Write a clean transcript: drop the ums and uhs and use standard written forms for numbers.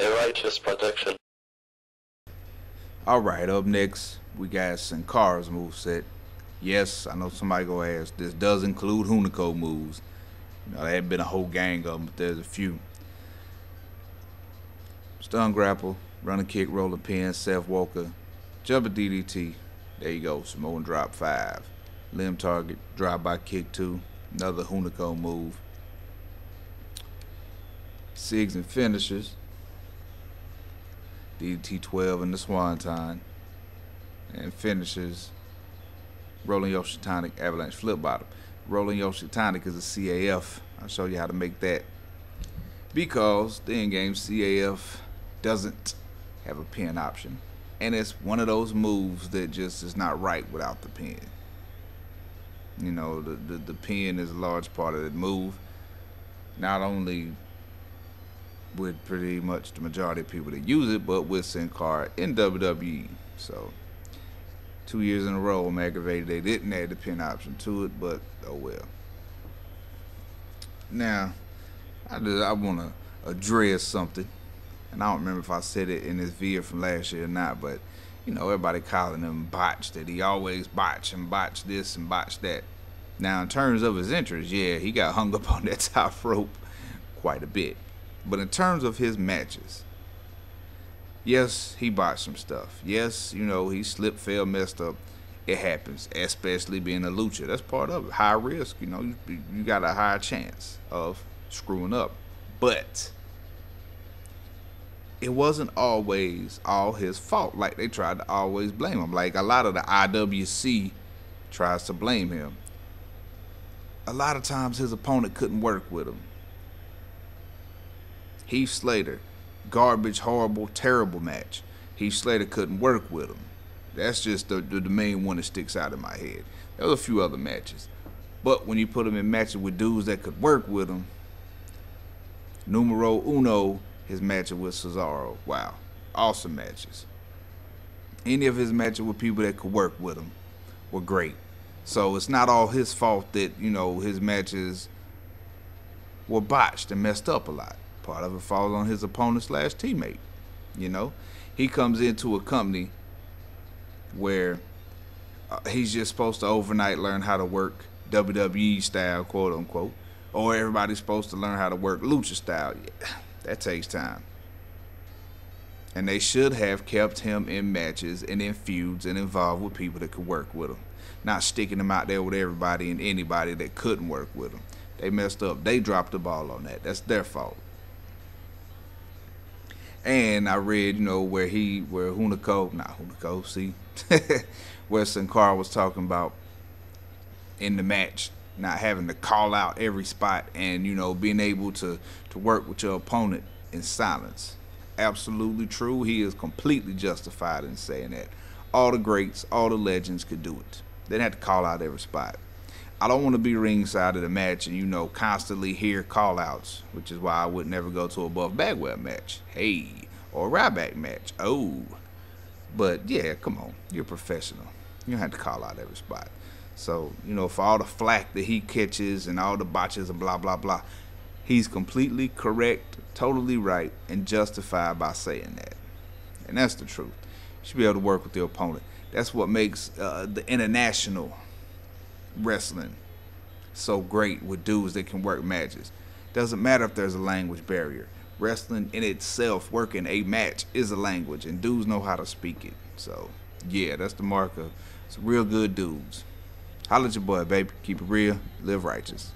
A righteous protection. Alright, up next, we got Cara's moveset. Yes, I know somebody gonna ask, this does include Hunico moves. There ain't been a whole gang of them, but there's a few. Stun grapple, running kick, rolling pin, Seth Walker, jumping DDT. There you go, Samoan drop 5. Limb target, drive by kick 2. Another Hunico move. Sigs and finishers. DDT 12 and the Swanton. And finishers. Rolling Yoshitonic, Avalanche Flip Bottom. Rolling Yoshitonic is a CAF. I'll show you how to make that. Because the in-game CAF doesn't have a pin option. And it's one of those moves that just is not right without the pin. You know, the pin is a large part of the move. Not only with pretty much the majority of people that use it, but with Sin Cara in WWE. So 2 years in a row, I'm aggravated they didn't add the pin option to it, but oh well. Now, I want to address something, and I don't remember if I said it in this video from last year or not, but you know, everybody calling him botch, that he always botch and botch this and botch that. Now, in terms of his entrance, yeah, he got hung up on that top rope quite a bit. But in terms of his matches, yes, he botched some stuff. Yes, you know, he slipped, fell, messed up. It happens, especially being a lucha. That's part of it. High risk, you know, you got a higher chance of screwing up. But it wasn't always all his fault. Like they tried to always blame him. Like a lot of the IWC tries to blame him. A lot of times his opponent couldn't work with him. Heath Slater, garbage, horrible, terrible match. Heath Slater couldn't work with him. That's just the main one that sticks out in my head. There was a few other matches. But when you put him in matches with dudes that could work with him, numero uno, his match with Cesaro. Wow. Awesome matches. Any of his matches with people that could work with him were great. So it's not all his fault that, you know, his matches were botched and messed up a lot. Part of it falls on his opponent / teammate. You know, he comes into a company where he's just supposed to overnight learn how to work WWE style, quote unquote, or everybody's supposed to learn how to work lucha style. Yeah, that takes time. And they should have kept him in matches and in feuds and involved with people that could work with him, not sticking him out there with everybody and anybody that couldn't work with him. They messed up. They dropped the ball on that. That's their fault. And I read, you know, where where Sin Cara was talking about in the match, not having to call out every spot and, you know, being able to work with your opponent in silence. Absolutely true. He is completely justified in saying that. All the greats, all the legends could do it. They didn't have to call out every spot. I don't want to be ringside of the match and, you know, constantly hear call-outs, which is why I would never go to a Buff Bagwell match. Hey, or a Ryback match. Oh. But, yeah, come on. You're a professional. You don't have to call out every spot. So, you know, for all the flack that he catches and all the botches and blah, blah, blah, he's completely correct, totally right, and justified by saying that. And that's the truth. You should be able to work with your opponent. That's what makes the international wrestling so great with dudes that can work matches. Doesn't matter if there's a language barrier. Wrestling in itself, working a match, is a language, and dudes know how to speak it. So yeah, that's the mark of some real good dudes. Holla at your boy, baby. Keep it real, live righteous.